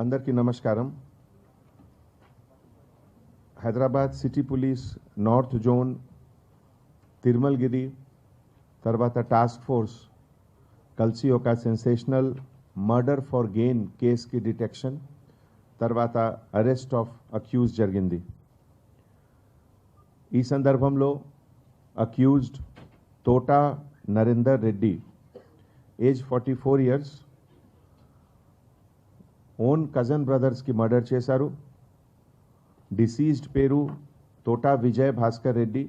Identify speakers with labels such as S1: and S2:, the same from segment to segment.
S1: అందరికీ నమస్కారం. Hyderabad city police north zone Tirumalagiri తర్వాత టాస్క్ ఫోర్స్ కలిసి ఒక సెన్సేషనల్ మర్డర్ ఫర్ గెయిన్ కేసుకి డిటెక్షన్ తర్వాత అరెస్ట్ ఆఫ్ అక్యూజ్ జరిగింది. ఈ సందర్భంలో accused Thota Narender Reddy age 44 years own cousin బ్రదర్స్కి మర్డర్ చేశారు. డిసీజ్డ్ పేరు తోటా విజయ్ భాస్కర్ రెడ్డి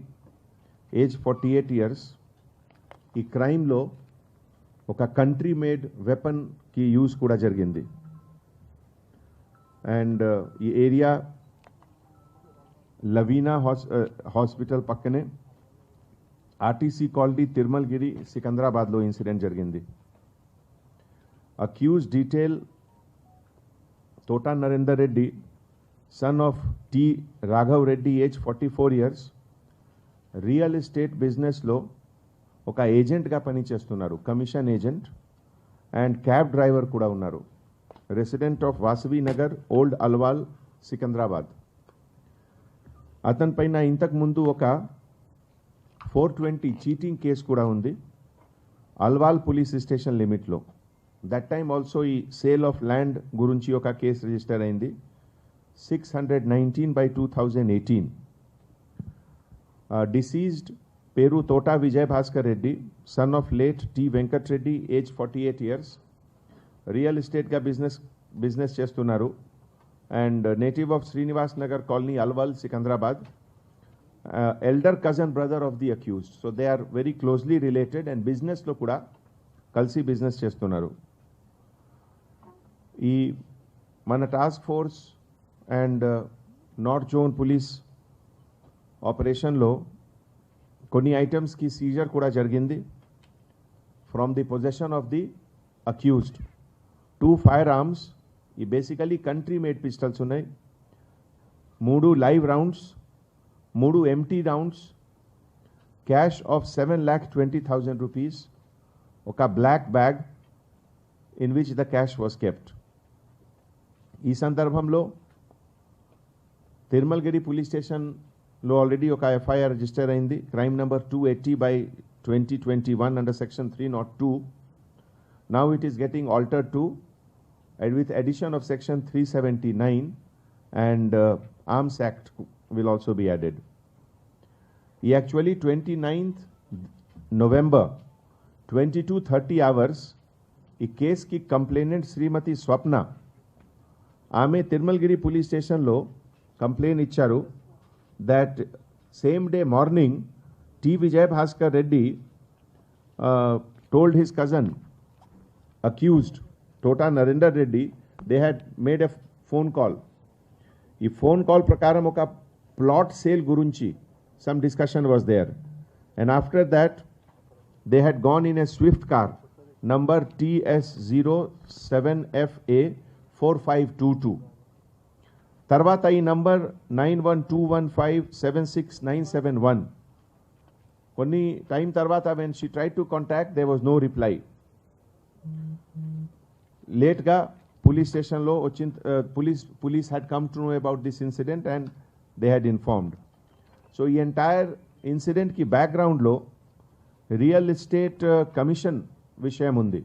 S1: ఏజ్ 48 years. ఈ క్రైమ్లో ఒక కంట్రీ మేడ్ వెపన్కి యూజ్ కూడా జరిగింది. అండ్ ఈ ఏరియా లవీనా హాస్పిటల్ పక్కనే ఆర్టీసీ కాలనీ తిరుమలగిరి సికింద్రాబాద్లో ఇన్సిడెంట్ జరిగింది. Accused detail Thota Narender Reddy son of T Raghav Reddy age 44 years real estate బిజినెస్లో ఒక ఏజెంట్గా పనిచేస్తున్నారు, commission agent and cab driver కూడా ఉన్నారు. Resident of Vasavi Nagar old Alwal Secunderabad. అతని పైన ఇంతకు ముందు ఒక 420 చీటింగ్ కేసు కూడా ఉంది అల్వాల్ పోలీస్ స్టేషన్ లిమిట్లో. దట్ టైమ్ ఆల్సో ఈ సేల్ ఆఫ్ ల్యాండ్ గురించి ఒక కేసు రిజిస్టర్ అయింది 619/2018. డిసీజ్డ్ పేరు Thota Vijay Bhaskar Reddy son of late T Venkat Reddy age 48 years real ఎస్టేట్గా బిజినెస్ చేస్తున్నారు and native of Srinivas Nagar colony Alwal Secunderabad. Elder cousin brother of the accused. So they are very closely related and బిజినెస్లో కూడా కలిసి business చేస్తున్నారు. ఈ మన task force and north zone police ఆపరేషన్లో కొన్ని ఐటమ్స్కి సీజర్ కూడా జరిగింది. From the possession of the accused 2 fire arms, ఈ బేసికలీ కంట్రీ మేడ్ పిస్టల్స్ ఉన్నాయి, 3 live rounds, 3 empty rounds, cash of 7,20,000 rupees, ఒక black bag in which the cash was kept. ఈ సందర్భంలో తిరుమలగిరి పోలీస్ స్టేషన్లో ఆల్రెడీ ఒక ఎఫ్ఐఆర్ రిజిస్టర్ అయింది, crime number 280/2021 under section 302. Now it is getting altered to and with addition of section 379 and Arms Act will also be added. He actually 29th November 22:30 hours ఈ కేసుకి complainant Shrimati Swapna ఆమె Tirumalagiri police స్టేషన్లో complaint ఇచ్చారు that same day morning T Vijay Bhaskar Reddy told his cousin accused Thota Narender Reddy they had made a phone call. ఈ phone call ప్రకారం ఒక plot sale గురించి some discussion was there and after that they had gone in a Swift car number TS07FA4522. తర్వాత ఈ number 9121576971. కొన్ని time తర్వాత when she try to contact they was no reply. లేట్గా police స్టేషన్లో వచ్చిన police had come to know about this incident and they had informed. So ఈ entire ఇన్సిడెంట్కి బ్యాక్గ్రౌండ్లో రియల్ ఎస్టేట్ కమిషన్ విషయం ఉంది.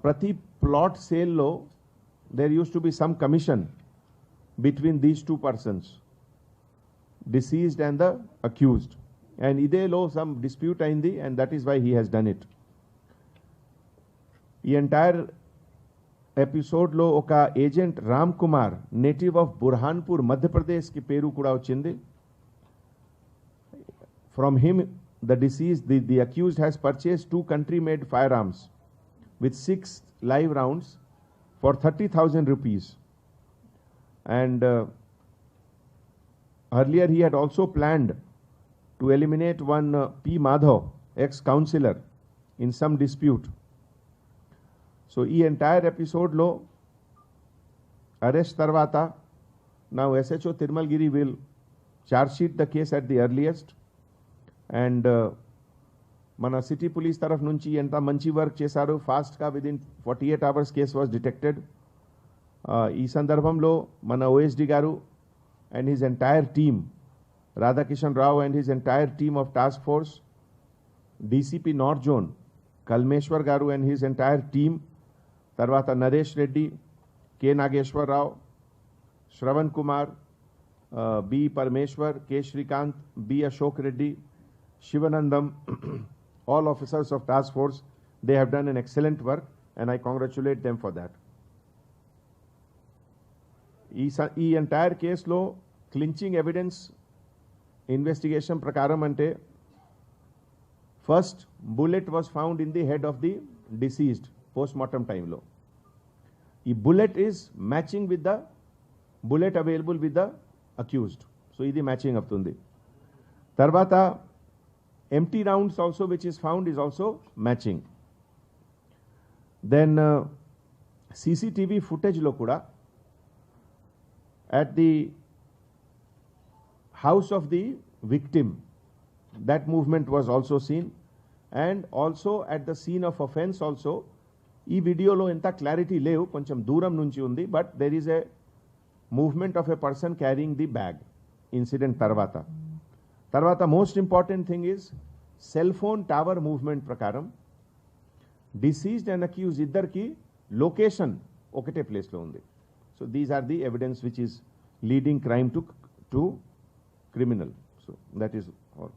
S1: ప్రతి ప్లాట్ సేల్లో there use to be some commission between these 2 persons, deceased and the accused, and ఇదేలో some dispute అయింది and that is why he has done it. ఈ ఎంటైర్ ఎపిసోడ్లో ఒక agent Ram Kumar native of Burhanpur మధ్యప్రదేశ్కి పేరు కూడా వచ్చింది. From him the deceased the accused has purchased 2 country made firearms with 6 live rounds for 30,000 rupees. And earlier he had also planned to eliminate one P. Madhav, ex-councillor, in some dispute. So ఈ entire ఎపిసోడ్లో arrest తర్వాత now SHO Tirmalgiri will charge sheet the case at the earliest. And మన city police తరఫు నుంచి ఎంత మంచి work చేశారు, ఫాస్ట్గా within 48 hours case was detected. ఈ సందర్భంలో మన ఓఎస్డి గారు and his entire team, Radhakishan Rao and his entire team of task force, DCP north zone Kalmeshwar గారు అండ్ హిజ్ ఎంటైర్ టీమ్, తర్వాత Naresh Reddy, K Nageswararao, Shravan Kumar, B Parameshwar, K Srikanth, B Ashok Reddy, Shivanandam, all officers of task force, they have done an excellent work and I congratulate them for that. ఈ entire కేసులో clinching evidence investigation ప్రకారం అంటే first bullet was found in the head of the deceased postmortem టైంలో. ఈ bullet is matching with the bullet available with the accused. So ఇది matching అవుతుంది. తర్వాత empty rounds also which is found is also matching. Then CCTV footage lo kuda at the house of the victim, that movement was also seen, and also at the scene of offense also ee video lo enta clarity levu, koncham dooram nunchi undi, but there is a movement of a person carrying the bag incident తర్వాత most important thing is cell phone tower movement ప్రకారం deceased and accuse ఇద్దరికి location ఒకటే ప్లేస్లో ఉంది. So these are the evidence which is leading crime to criminal. So that is all.